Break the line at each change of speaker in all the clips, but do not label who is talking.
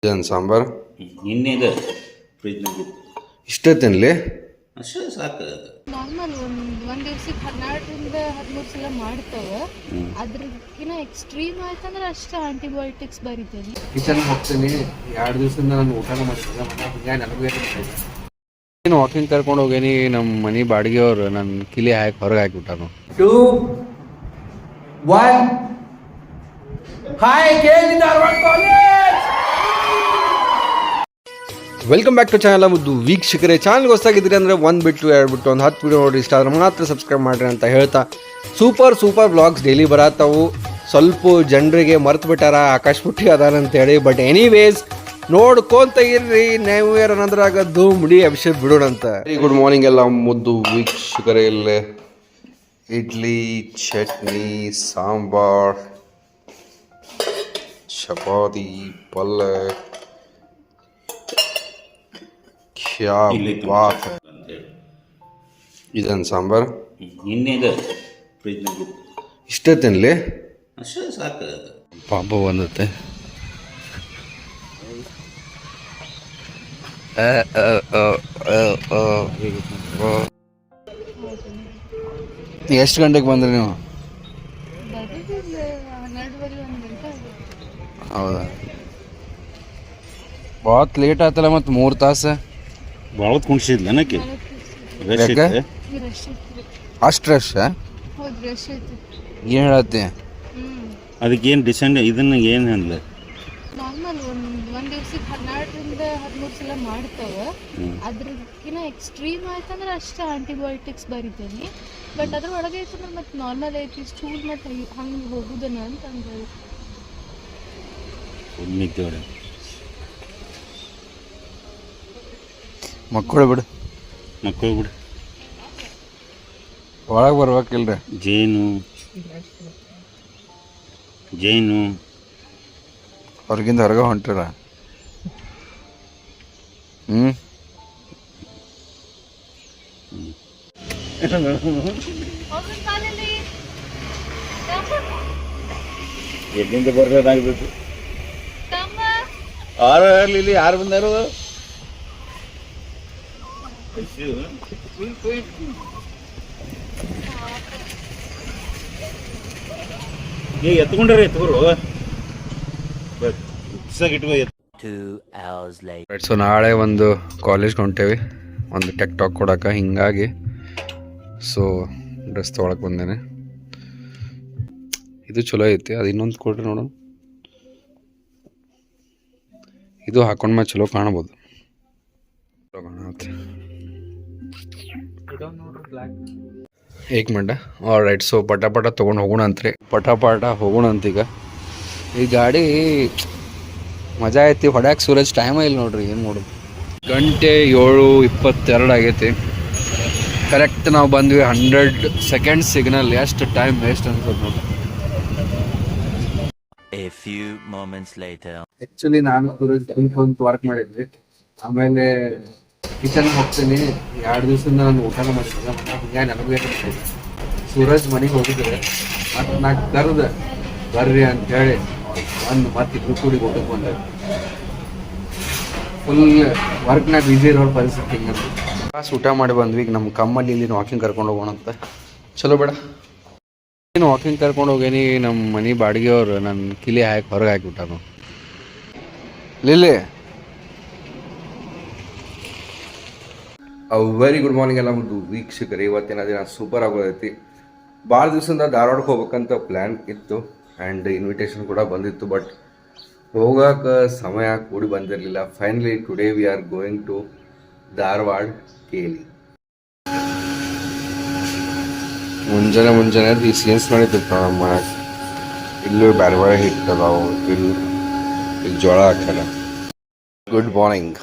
ಇದೇನು ಸಾಂಬಾರು
ನಿನ್ನೆದ ಫ್ರಿಜ್ನಾಗಿತ್ತು
ಇಷ್ಟೇ ತಿನ್ನಲಿ.
ಅಷ್ಟೇ ಸಾಕು.
ನಾರ್ಮಲ್ ಒಂದು ದಿವ್ಸಕ್ಕೆ 12 ರಿಂದ 13 ಸಲ ಮಾಡ್ತಾವೆ. ಅದ್ರಕ್ಕಿಂತ ಎಕ್ಸ್ಟ್ರೀಮ್ ಆಯ್ತಂದ್ರೆ ಅಷ್ಟೇ ಆಂಟಿಬಯೋಟಿಕ್ಸ್ ಬರೀತೇನೆ.
ಕಿಚನ್ಗೆ ಹೋಗ್ತೀನಿ 2 ದಿವಸದಿಂದ ನಾನು ಊಟನೂ ಮಾಡಿಲ್ಲ. ಹಿಂಗಾಗಿ ನನಗೂ ಏನು ವಾಕಿಂಗ್ ಕರ್ಕೊಂಡು ಹೋಗೇನಿ. ನಮ್ಮ ಮನೆ ಬಾಡಿಗೆಯವ್ರು ನನ್ನ ಕಿಲಿ ಹಾಕಿ ಹೊರಗೆ ಹಾಕಿಬಿಟ್ಟಾನು.
2 1 hi KLE Dharwad college.
Welcome back to channel. ಮುದ್ದು ವೀಕ್ಷಕರೇ, ಚಾನಲ್ಗೆ ಹೊಸಾಗಿದ್ರಿ ಅಂದರೆ 1 ಬಿಟ್ಟು 2 ಬಿಟ್ಟು ಒಂದು 10 ವಿಡಿಯೋ ನೋಡಿ ಇಷ್ಟ ಆದ್ರೆ ಮಾತ್ರ ಸಬ್ಸ್ಕ್ರೈಬ್ ಮಾಡಿರಿ ಅಂತ ಹೇಳ್ತಾ, ಸೂಪರ್ ಬ್ಲಾಗ್ಸ್ ಡೈಲಿ ಬರತ್ತಾವು. ಸ್ವಲ್ಪ ಜನರಿಗೆ ಮರ್ತು ಬಿಟ್ಟಾರ ಆಕಾಶ್ ಪುಟ್ಟಿ ಅದಾರಂತೇಳಿ. ಬಟ್ ಎನಿವೇಸ್ ನೋಡ್ಕೊಂತ ಇರ್ರಿ. ನ್ಯೂ ಇಯರ್ ಅನ್ನೋದ್ರಾಗ ಧೂಮ್ಡಿ ಅಭಿಷೇಕ್ ಬಿಡೋಣಂತ. ವೆರಿ ಗುಡ್ ಮಾರ್ನಿಂಗ್ ಎಲ್ಲ ಮುದ್ದು ವೀಕ್ಷಕರೇ. ಇಲ್ಲೇ ಇಡ್ಲಿ, ಚಟ್ನಿ, ಸಾಂಬಾರ್, ಚಪಾತಿ, ಪಲ್ಯ. ಇದೇನು ಸಾಂಬಾರು
ನಿನ್ನೆದ ಫ್ರಿಜ್ನಾಗಿತ್ತು.
ಇಷ್ಟೇ ತಿನ್ನಲಿ.
ಅಷ್ಟೇ ಸಾಕು.
ಪಾಪ ಬಂದತ್ತೆ. ಎಷ್ಟು ಗಂಟೆಗೆ ಬಂದ್ರಿ ನೀವು?
ಬರೋದಿಲ್ಲ 12 1 ಗಂಟೆ.
ಹೌದಾ, ಭಾಳ ಲೇಟ್ ಆಯ್ತಲ್ಲ. ಮತ್ತು 3 ತಾಸು
ಭಾಳ ಕುಣಿಸಿದ್ಲ ನನಗೆ ರಶ್
ಯಾಕೆ?
ಇತ್ತು.
ರಶ್ ಇತ್ತು.
ಅಷ್ಟು ರಶ್?
ಹೌದು, ರಶ್ ಐತಿ.
ಏನು ಹೇಳತ್ತಿ?
ಅದಕ್ಕೇನು ಡಿಸೆಂಡ್ ಇದನ್ನ ಏನು ಅನ್ಲ
ನಾರ್ಮಲ್ ಒಂದು ದಿವ್ಸಕ್ಕೆ 12 ರಿಂದ 13 ಸಲ ಮಾಡ್ತಾವೆ. ಅದ್ರಕ್ಕಿಂತ ಎಕ್ಸ್ಟ್ರೀಮ್ ಆಯ್ತಂದ್ರೆ ಅಷ್ಟೇ ಆಂಟಿಬಯೋಟಿಕ್ಸ್ ಬರೀತೇನೆ. ಬಟ್ ಅದ್ರ ಒಳಗೆ ಐತಂದ್ರೆ ಮತ್ತೆ ನಾರ್ಮಲ್ ಐತಿ. ಸ್ಟೂಲ್ ಮತ್ತು ಹಂಗೆ ಹೋಗುದನ ಅಂತ ಅಂದ್ರೆ
ಒಮ್ಮಿದ್ದೋಡೆ
ಮಕ್ಕಳು ಬಿಡು,
ಮಕ್ಕಳು ಬಿಡು.
ಒಳಗೆ ಬರ್ಬೇಕಿಲ್ರಿ.
ಜೇನು
ಹೊರಗಿಂದ ಹೊರಗೆ ಹೊಂಟಿರ.
ಎಲ್ಲಿಂದ ಬರೋದಾಗಬೇಕು. ಯಾರು ಬಂದಾರು? ಎತ್ಕೊಂಡ್ರೆ ಎತ್ಕೊರು
ಸೊ ನಾಳೆ ಒಂದು ಕಾಲೇಜ್ಗೆ ಹೊಂಟೇವಿ, ಒಂದು ಟೆಕ್ ಟಾಕ್ ಕೊಡೋಕೆ. ಹಿಂಗಾಗಿ ಸೊ ಡ್ರೆಸ್ ತೊಗೊಳಕ್ಕೆ ಬಂದೇನೆ. ಇದು ಚಲೋ ಐತಿ. ಅದು ಇನ್ನೊಂದು ಕೊಡ್ರಿ ನೋಡೋಣ. ಇದು ಹಾಕೊಂಡ್ಮೇಲೆ ಚಲೋ ಕಾಣ್ಬೋದು. ಏಕ್ ಮಿನಿಟ್. All right. ಸೊ ಪಟ ತೊಗೊಂಡು ಹೋಗೋಣ ಅಂತ್ರಿ. ಪಟ ಹೋಗೋಣ ಅಂತೀಗ. ಈ ಗಾಡಿ ಮಜಾ ಐತಿ ಹೊಡ್ಯಾಕೆ. ಸೂರಜ್ ಟೈಮ ಇಲ್ಲ ನೋಡ್ರಿ, ಏನು ಮಾಡೋದು. ಗಂಟೆ 7:22 ಆಗೈತಿ. ಕರೆಕ್ಟ್ ನಾವು ಬಂದ್ವಿ 100 ಸೆಕೆಂಡ್ ಸಿಗ್ನಲ್. ಎಷ್ಟು ಟೈಮ್ ವೇಸ್ಟ್ ಅನ್ಸೋದು ನೋಡ್ರಿ. ಆ್ಯಕ್ಚುಲಿ ನಾನು ಸೂರಜ್ ಒಂದು ವರ್ಕ್ ಮಾಡಿದ್ವಿ. ಆಮೇಲೆ ಕಿಚನ್ಗೆ ಹೋಗ್ತೀನಿ. 2 ದಿವಸದಿಂದ ನಾನು ಊಟನೂ ಮಾಡಿಲ್ಲ. ಹಿಂಗಾಗಿ ನನಗೂ ಸೂರಜ್ ಮನೆಗೆ ಹೋಗಿದ್ರೆ ಮತ್ತು ನಾನು ಕರೆದೆ ಬರ್ರಿ ಅಂತೇಳಿ ಮತ್ತೆ ಇಬ್ರು ಕೂಡಿ ಊಟಕ್ಕೆ ಬಂದೆ. ಫುಲ್ ವರ್ಕ್ನಾಗ ಬಿಸಿ ಇರೋ ಪರಿಸ್ಥಿತಿ ಹಿಂಗೆ. ಕಾಸು ಊಟ ಮಾಡಿ ಬಂದ್ವಿ. ಈಗ ನಮ್ಮ ಕಮ್ಮಲ್ಲಿ ಇಲ್ಲಿ ವಾಕಿಂಗ್ ಕರ್ಕೊಂಡು ಹೋಗೋಣ ಅಂತ. ಚಲೋ ಬೇಡ, ಏನು ವಾಕಿಂಗ್ ಕರ್ಕೊಂಡು ಹೋಗೇನಿ. ನಮ್ಮ ಮನೆ ಬಾಡಿಗೆಯವ್ರು ನನ್ನ ಕಿಲಿ ಹಾಕಿ ಹೊರಗೆ ಹಾಕಿಬಿಟ್ಟಾನು. ಲಿಲ್ಲಿ ವೆರಿ ಗುಡ್ ಮಾರ್ನಿಂಗ್ ಎಲ್ಲ ಒಂದು ವೀಕ್ಷಕರು. ಇವತ್ತಿನ ದಿನ ಸೂಪರ್ ಆಗೋದೈತಿ. ಭಾಳ ದಿವಸದಿಂದ ಧಾರವಾಡಕ್ಕೆ ಹೋಗ್ಬೇಕಂತ ಪ್ಲ್ಯಾನ್ ಇತ್ತು ಆ್ಯಂಡ್ ಇನ್ವಿಟೇಷನ್ ಕೂಡ ಬಂದಿತ್ತು. ಬಟ್ ಹೋಗೋಕೆ ಸಮಯ ಕೂಡಿ ಬಂದಿರಲಿಲ್ಲ. Finally today we are going to Dharwad KLE. ಮುಂಜಾನೆ ಈ ಸೀನ್ಸ್ ನಡೀತಿರ್ತಾವ ನಮ್ಮ ಮನ್ಯಾಗ. ಇಲ್ಲೂ ಬೇರೆ ಹಿಟ್ಟು ಅದಾವು, ಇಲ್ಲಿ ಜೋಳ ಹಾಕ್ಯಾರ. Good morning.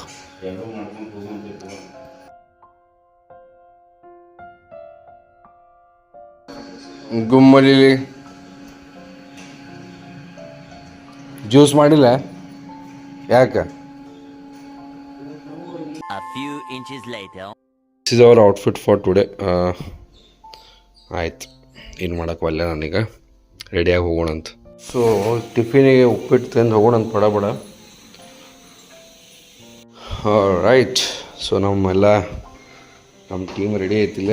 ಗುಮ್ಮಲಿ ಜ್ಯೂಸ್ ಮಾಡಿಲ್ಲ ಯಾಕೆ? This is our outfit for today. ಆಯ್ತು, ಏನು ಮಾಡೋಕೆ ಒಲ್ಲೆ ನಾನೀಗ ರೆಡಿಯಾಗಿ ಹೋಗೋಣ ಅಂತ. ಸೊ ಟಿಫಿನಿಗೆ ಉಪ್ಪಿಟ್ಟು ತಿಂದು ಹೋಗೋಣ ಅಂತ ಬಡ ರೈಟ್, ಸೊ ನಮ್ಮ ಟೀಮ್ ರೆಡಿ ಐತಿಲ್ಲ.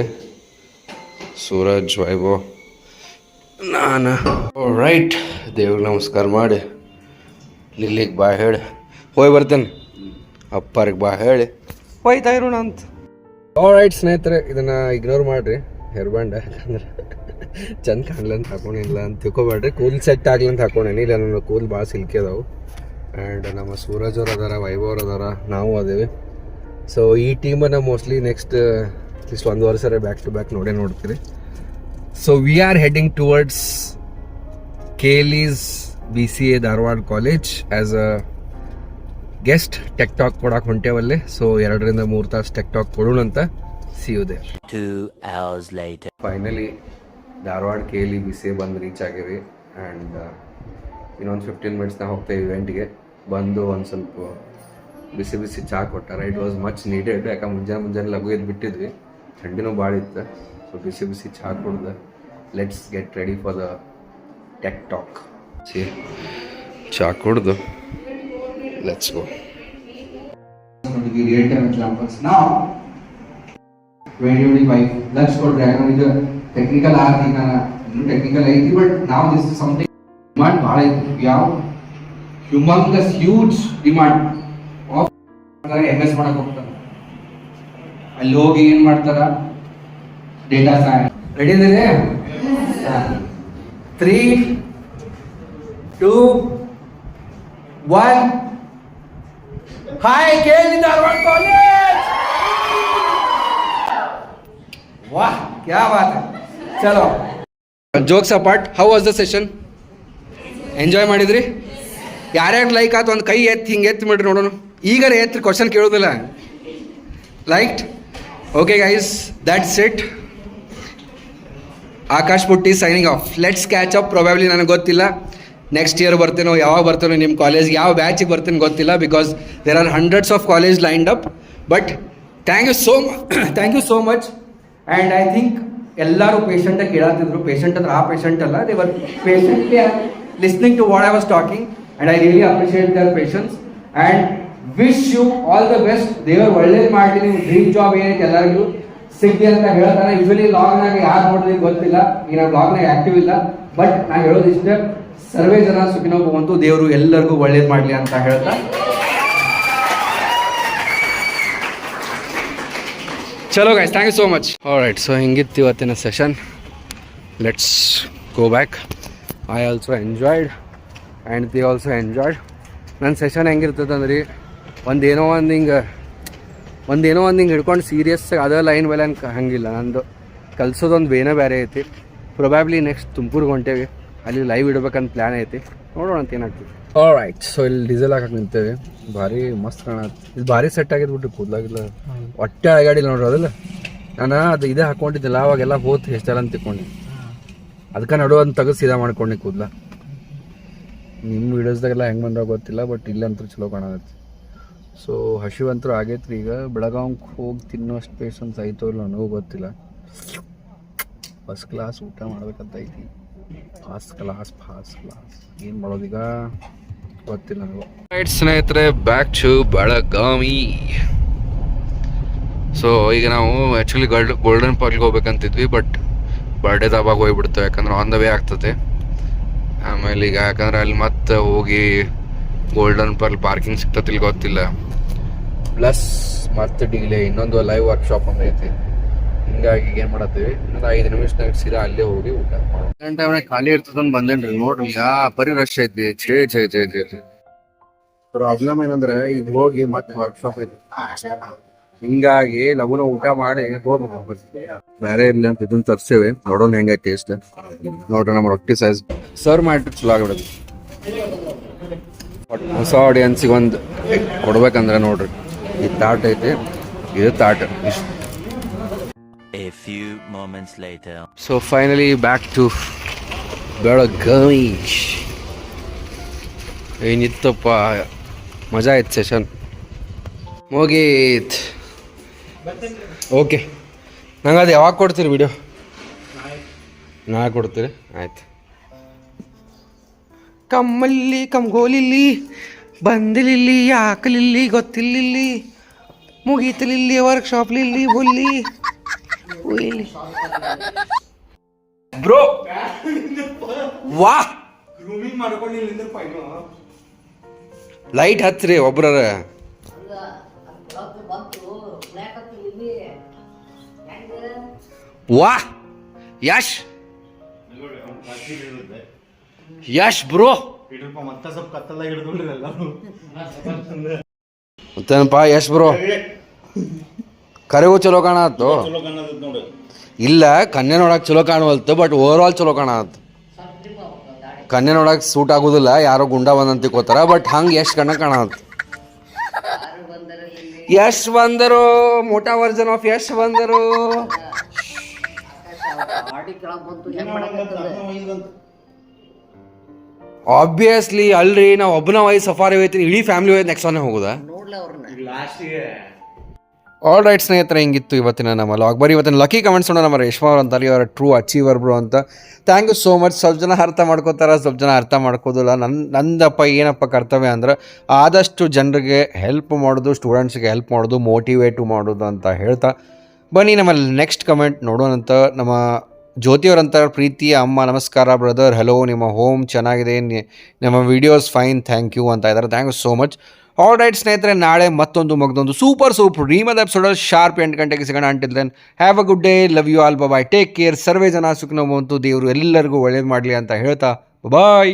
ಸೂರಜ್, ವೈಭವ್, ನಾನು. ರೈಟ್, ದೇವ್ರಿಗೆ ನಮಸ್ಕಾರ ಮಾಡಿ ಲಿಲ್ಲಿಗೆ ಬಾ ಹೇಳಿ ಹೋಗಿ ಬರ್ತೇನೆ. ಅಪ್ಪರಿಗೆ ಬಾ ಹೇಳಿ ಹೋಯ್ತಾ ಇರೋಣ ಅಂತ. ರೈಟ್ ಸ್ನೇಹಿತರೆ, ಇದನ್ನು ಇಗ್ನೋರ್ ಮಾಡಿರಿ ಹೇರ್ ಬ್ಯಾಂಡ್, ಯಾಕಂದ್ರೆ ಚಂದ ಕಾಣಲಿ ಅಂತ ಹಾಕೊಂಡಿಲ್ಲ ಅಂತ ತಿಳ್ಕೊಬೇಡ್ರಿ. ಕೂಲ್ ಸೆಟ್ ಆಗಲಿ ಅಂತ ಹಾಕೊಂಡೇನಿ. ಇಲ್ಲ ನನ್ನ ಕೂಲ್ ಭಾಳ ಸಿಲ್ಕಿ ಅದಾವು. ಆ್ಯಂಡ್ ನಮ್ಮ ಸೂರಜ್ ಅವ್ರು ಅದಾರ, ವೈಭವ್ ಅವ್ರು ಅದಾರ, ನಾವು ಅದೇವಿ. ಸೊ ಈ ಟೀಮನ್ನು ಮೋಸ್ಟ್ಲಿ ನೆಕ್ಸ್ಟ್ ಇಷ್ಟು 1 ವರ್ಷ ಬ್ಯಾಕ್ ಟು ಬ್ಯಾಕ್ ನೋಡ್ತೀರಿ. So we are heading towards KLE's BCA Dharwad college as a guest. Tech talk ಕೊಡಕ್ಕೆ ಹೊಂಟೇವಲ್ಲಿ. ಸೊ 2 ರಿಂದ 3 ತಾಸು ಟೆಕ್ ಟಾಕ್ ಕೊಡೋಣ ಅಂತ. See you there.
2 hours later.
Finally Dharwad KLE BCA ಬಂದು ರೀಚ್ ಆಗಿವಿ. ಆ್ಯಂಡ್ ಇನ್ನೊಂದು 15 ಮಿನಿಟ್ಸ್ನಾಗ ಹೋಗ್ತೇವೆ ಇವೆಂಟ್ಗೆ. ಬಂದು ಒಂದು ಸ್ವಲ್ಪ ಬಿಸಿ ಬಿಸಿ ಚಹಾ ಕೊಟ್ಟಾರ. It was much needed. ಯಾಕಂದ್ರೆ ಮುಂಜಾನೆ ಲಘು ಎದ್ದು ಬಿಟ್ಟಿದ್ವಿ, ಥಂಡಿನೂ ಭಾಳ ಇತ್ತು. ಸೊ ಬಿಸಿ ಬಿಸಿ ಚಹಾ ಕುಡ್ದು let's get ready for the tech talk. ಚಹಾ ಕುಡ್ದು let's go.
Now 2025 let's go dragon ಇದು ಟೆಕ್ನಿಕಲ್ ಆರ್ತಿ ಟೆಕ್ನಿಕಲ್ ಐತಿ. ಬಟ್ ನಾವು ದಿಸ್ ಇಸ್ ಸಮಥಿಂಗ್ ಡಿಮಾಂಡ್ ಭಾಳ ಐತಿ. ಯಾವ ಹ್ಯೂಮಂಗಸ್ ಹ್ಯೂಜ್ ಡಿಮಾಂಡ್ ಆಫ್ MS ಮಾಡಕ್ಕೆ ಹೋಗ್ತಾರೆ. ಅಲ್ಲಿ ಹೋಗಿ ಏನು ಮಾಡ್ತಾರ, ಡೇಟಾ ಸೈನ್ಸ್. ರೆಡಿ ಇದ್ದೀರಿ? 3, 2, 1. Hi KLE Dharwad college. ವಾಹ್, ಕ್ಯಾ ಬಾತ್ ಹೈ. ಚಲೋ,
jokes apart, how was the session? Enjoy ಮಾಡಿದ್ರಿ? ಯಾರ್ಯಾರು ಲೈಕ್ ಆಯ್ತು ಒಂದು ಕೈ ಎತ್ತಿ ಹಿಂಗೆ ಎತ್ತಿ ಮಾಡ್ರಿ ನೋಡೋಣ. ಈಗಾರ ಎತ್ತಿ ಕ್ವಶನ್ ಕೇಳೋದಿಲ್ಲ. Like okay guys, that's it. Akash Putti signing off. Let's catch up. Probably ನನಗೆ ಗೊತ್ತಿಲ್ಲ ನೆಕ್ಸ್ಟ್ ಇಯರ್ ಬರ್ತೇನೋ, ಯಾವಾಗ ಬರ್ತೇನೋ ನಿಮ್ಮ ಕಾಲೇಜ್ಗೆ, ಯಾವ ಬ್ಯಾಚಿಗೆ ಬರ್ತೇನೆ ಗೊತ್ತಿಲ್ಲ. Because there are hundreds of college lined up. But thank you so much. And I think ಎಲ್ಲರೂ ಪೇಷಂಟಾಗಿ ಕೇಳತ್ತಿದ್ರು. ಪೇಷಂಟ್ ಅಂದ್ರೆ ಆ ಪೇಷಂಟ್ ಅಲ್ಲ, they were patiently listening to what I was talking. And I really appreciate their patience and wish you all the best. ದೇವರು ಒಳ್ಳೇದು ಮಾಡಲಿ. ನೀವು ಡ್ರೀಮ್ ಜಾಬ್ ಏನೈತೆ ಎಲ್ಲರಿಗೂ ಸಿಗ್ಲಿ ಅಂತ ಹೇಳ್ತಾನೆ. ಯೂಶಲಿ ಲಾಗ್ನಾಗ ಯಾರು ನೋಡಿದ್ರೆ ಗೊತ್ತಿಲ್ಲ, ಈಗ ನಾನು ಲಾಗ್ನಾಗ ಆ್ಯಕ್ಟಿವ್ ಇಲ್ಲ. ಬಟ್ ನಾನು ಹೇಳೋದು ಇಷ್ಟೇ, ಸರ್ವೇ ಜನ ಸುಖಿನೋ ಭವಂತು, ದೇವರು ಎಲ್ಲರಿಗೂ ಒಳ್ಳೇದು ಮಾಡಲಿ ಅಂತ ಹೇಳ್ತಾ ಚಲೋ guys, thank you so much. Right, so ಹಿಂಗಿತ್ತು ಇವತ್ತಿನ session. Let's go back. I also enjoyed and the also enjoyed. ನನ್ನ ಸೆಷನ್ ಹೆಂಗಿರ್ತದೆ ಅಂದ್ರೆ ಒಂದೇನೋ ಒಂದು ಹಿಂಗೆ ಹಿಡ್ಕೊಂಡು ಸೀರಿಯಸ್ ಅದೇ ಲೈನ್ ಮೇಲೆ ಹಂಗಿಲ್ಲ. ನಂದು ಕಲ್ಸೋದೊಂದು ಬೇರೆ ಐತಿ. ಪ್ರೊಬ್ಯಾಬ್ಲಿ ನೆಕ್ಸ್ಟ್ ತುಮಕೂರಿಗೆ ಹೊಂಟೇವಿ, ಅಲ್ಲಿ ಲೈವ್ ಇಡ್ಬೇಕಂತ ಪ್ಲ್ಯಾನ್ ಐತಿ. ನೋಡೋಣ ಅಂತ ಏನಾಗ್ತದೆ. ರೈಟ್, ಸೊ ಇಲ್ಲಿ ಡೀಸೆಲ್ ಹಾಕಕ್ಕೆ ನಿಂತೇವೆ. ಭಾರಿ ಮಸ್ತ್ ಕಾಣತ್ತೆ. ಇದು ಭಾರಿ ಸೆಟ್ ಆಗಿದ್ಬಿಟ್ಟು ಕೂದಲಾಗಿಲ್ಲ, ಹೊಟ್ಟೆ ಅಳಗಾಡಿಲ್ಲ ನೋಡ್ರಿ. ಅದಲ್ಲ ನಾನು ಅದು ಇದೇ ಹಾಕ್ಕೊಂಡಿದ್ದಿಲ್ಲ, ಅವಾಗೆಲ್ಲ ಹೋತ್ ಹೆಸ್ಟೈಲ್ ಅಂತ ತಿಳ್ಕೊಂಡು ಅದಕ್ಕೆ ನಡುವಂತ ತೆಗೆದು ಸೀದಾ ಮಾಡ್ಕೊಂಡು ಕೂದಲ. ನಿಮ್ಮ ವೀಡಿಯೋಸ್ದಾಗೆಲ್ಲ ಹೆಂಗೆ ಬಂದಾಗ ಗೊತ್ತಿಲ್ಲ, ಬಟ್ ಇಲ್ಲಂತೂ ಚಲೋ ಕಾಣತ್ತೆ. ಸೊ ಹಸಿವಂತರೂ ಆಗೈತ್ರಿ. ಈಗ ಬೆಳಗಾವಿಗೆ ಹೋಗಿ ತಿನ್ನೋಷ್ಟು ಪೇಷನ್ಸ್ ಆಯಿತೋ ಇಲ್ಲ ನನಗೂ ಗೊತ್ತಿಲ್ಲ. ಫಸ್ಟ್ ಕ್ಲಾಸ್ ಊಟ ಮಾಡ್ಬೇಕಂತ ಐತಿ. ಫಾಸ್ಟ್ ಕ್ಲಾಸ್ ಏನು ಮಾಡೋದೀಗ ಗೊತ್ತಿಲ್ಲ ನನಗೂ. ರೈಟ್ ಸ್ನೇಹಿತರೆ, ಬ್ಯಾಕ್ ಟು ಬೆಳಗಾವಿ. ಸೊ ಈಗ ನಾವು ಆ್ಯಕ್ಚುಲಿ ಗೋಲ್ಡನ್ ಪಾರ್ಕ್ಗೆ ಹೋಗ್ಬೇಕಂತಿದ್ವಿ, ಬಟ್ ಬರ್ಡೇ ದಾಬಾಗ ಹೋಗ್ಬಿಡ್ತೇವೆ. ಯಾಕಂದ್ರೆ ಆನ್ ದ ವೇ ಆಗ್ತದೆ. ಆಮೇಲೆ ಈಗ ಯಾಕಂದ್ರೆ ಅಲ್ಲಿ ಮತ್ತೆ ಹೋಗಿ ಗೋಲ್ಡನ್ ಪಾರ್ಕಿಂಗ್ ಸಿಗ್ತತಿಲ್ಲ ಗೊತ್ತಿಲ್ಲ. ಪ್ಲಸ್ ಮತ್ತೆ ಡಿಲೇ, ಇನ್ನೊಂದು ಲೈವ್ ವರ್ಕ್ಶಾಪ್ ಅಂತ ಐತಿ. ಹಿಂಗಾಗಿ ಏನು ಮಾಡತ್ತೀವಿ, ಇನ್ನೊಂದು 5 ನಿಮಿಷನಾಗ ಸೀದಾ ಅಲ್ಲೇ ಹೋಗಿ ಊಟ ಮಾಡೋದು. ಟೈಮ್ನಾಗ ಖಾಲಿ ಇರ್ತದಂತ ಬಂದೇನ್ರಿ. ನೋಡ್ರಿ ಪರಿ ರಶ್ ಐತಿ. ಪ್ರಾಬ್ಲಮ್ ಏನಂದ್ರೆ ಈಗ ಹೋಗಿ ಮತ್ತೆ ವರ್ಕ್ಶಾಪ್ ಐತಿ. ಹಿಂಗಾಗಿ ಲಗುನ ಊಟ ಮಾಡಿ ಹೋಗ್ಬೇಕು. ಬೇರೆ ಇಲ್ಲ ಅಂತ ಇದನ್ನ ತರ್ಸೇವೆ, ನೋಡೋಣ ಹೆಂಗ ಟೇಸ್ಟ್. ನೋಡ್ರಿ ನಮ್ಮ ರೊಟ್ಟಿ ಸೈಜ್ ಸರ್ವ್ ಮಾಡಿಟ್ಟು ಚಲೋ ಆಗಿಬಿಡೋದು. ಹೊಸ ಆಡಿಯನ್ಸಿಗೆ ಒಂದು ಕೊಡ್ಬೇಕಂದ್ರೆ ನೋಡ್ರಿ, ಈ ತಾಟ್ ಐತಿ, ಇದು ತಾಟ್ ಇಷ್ಟು.
A few moments later.
So finally back to Belagavi. ಏನಿತ್ತಪ್ಪ, ಮಜಾ ಆಯ್ತು ಸೆಷನ್. ಮುಗೀತ್. ಓಕೆ, ನಂಗೆ ಅದು ಯಾವಾಗ ಕೊಡ್ತೀರಿ ವಿಡಿಯೋ? ನಾಳೆ ಕೊಡ್ತೀರಿ? ಆಯ್ತು. ಕಮ್ಮಲ್ಲಿ ಕಮ್ಗೋಲಿಲ್ಲಿ ಬಂದಿಲಿಲ್ಲಿ ಯಾಕಲಿಲ್ಲಿ ಗೊತ್ತಿಲ್ಲಿಲ್ಲಿ ಮುಗೀತಲಿಲ್ಲಿ ವರ್ಕ್ಶಾಪ್ಲಿಲ್ಲಿ ಹುಲ್ಲಿ ಹುಯ್ಲಿ ಬ್ರೋ ವಾ ಲೈಟ್ ಹಚ್ಚ್ರಿ ಒಬ್ರರ ವಾ ಯಶ್ ಯಶ್ ಬ್ರೋ ಮತ್ತೇನಪ್ಪ ಯಶ್ ಬ್ರೋ ಕರೆಗೂ ಚಲೋ ಕಾಣತ್ತು
ಚಲೋ ಕಾಣತೈತಿ ನೋಡು.
ಇಲ್ಲ ಕನ್ಯೆ ನೋಡಕ್ ಚಲೋ ಕಾಣುವಲ್ತು ಬಟ್ ಓವರ್ ಆಲ್ ಚಲೋ ಕಾಣತ್ತು ಕನ್ಯೆ ನೋಡಕ್ ಸೂಟ್ ಆಗುದಿಲ್ಲ ಯಾರೋ ಗುಂಡ ಬಂದಂತ ತಿಳ್ಕೊತಾರ ಬಟ್ ಹಂಗೆ ಯಶ್ ಕಣ್ಣ ಕಾಣತ್ತು ಯಶ್ ಬಂದರು ಮೋಟಾ ವರ್ಜನ್ ಆಫ್ ಯಶ್ ಬಂದರು ಆಬ್ವಿಯಸ್ಲಿ ಅಲ್ರಿ ನಾವು ಒಬ್ಬನ ವಯಸ್ಸು ಸಫಾರಿ ಹೋಯ್ತೀನಿ ಇಡೀ ಫ್ಯಾಮಿಲಿ ಹೋಯ್ತು ನೆಕ್ಸ್ಟ್ ಒನ್ ಹೋಗುದಾ ಆಲ್ ರೈಟ್ ಸ್ನೇಹಿತರೆ ಹಿಂಗಿತ್ತು ಇವತ್ತಿನ ನಮ್ಮ ಲಾಗ್ ಬರೀ ಇವತ್ತಿನ ಲಕ್ಕಿ ಕಮೆಂಟ್ಸ್ ನೋಡೋಣ ನಮ್ಮ ರೇಷ್ಮಾ ಅವ್ರು ಅಂತಾರೆ ಇವರ ಟ್ರೂ ಅಚೀವರ್ ಬ್ರೋ ಅಂತ ಥ್ಯಾಂಕ್ ಯು ಸೋ ಮಚ್. ಸ್ವಲ್ಪ ಜನ ಅರ್ಥ ಮಾಡ್ಕೋತಾರೆ, ಸ್ವಲ್ಪ ಜನ ಅರ್ಥ ಮಾಡ್ಕೋದಿಲ್ಲ. ನಂದಪ್ಪ ಏನಪ್ಪ ಕರ್ತವ್ಯ ಅಂದ್ರೆ ಆದಷ್ಟು ಜನರಿಗೆ ಹೆಲ್ಪ್ ಮಾಡೋದು, ಸ್ಟೂಡೆಂಟ್ಸ್ಗೆ ಹೆಲ್ಪ್ ಮಾಡೋದು, ಮೋಟಿವೇಟು ಮಾಡೋದು ಅಂತ ಹೇಳ್ತಾ ಬನ್ನಿ ನಮ್ಮ ನೆಕ್ಸ್ಟ್ ಕಮೆಂಟ್ ನೋಡೋಣಂತ. ನಮ್ಮ ಜ್ಯೋತಿಯವರಂತಾರೆ, ಪ್ರೀತಿಯ ಅಮ್ಮ ನಮಸ್ಕಾರ ಬ್ರದರ್, ಹಲೋ, ನಿಮ್ಮ ಹೋಮ್ ಚೆನ್ನಾಗಿದೆ, ನಮ್ಮ ವಿಡಿಯೋಸ್ ಫೈನ್, ಥ್ಯಾಂಕ್ ಯು ಅಂತ ಇದ್ದಾರೆ. Thank you so much. All right ಸ್ನೇಹಿತರೆ, ನಾಳೆ ಮತ್ತೊಂದು ಸೂಪರ್ ರೀಮದ ಎಪಿಸೋಡಲ್ಲಿ ಶಾರ್ಪ್ 8 ಗಂಟೆಗೆ ಸಿಗೋಣ. Until then have a good day, love you all, bye, take care, ಸರ್ವೇ ಜನ ಸುಖನವಂತು, ದೇವರು ಎಲ್ಲರಿಗೂ ಒಳ್ಳೇದು ಮಾಡಲಿ ಅಂತ ಹೇಳ್ತಾ ಬಾಯ್.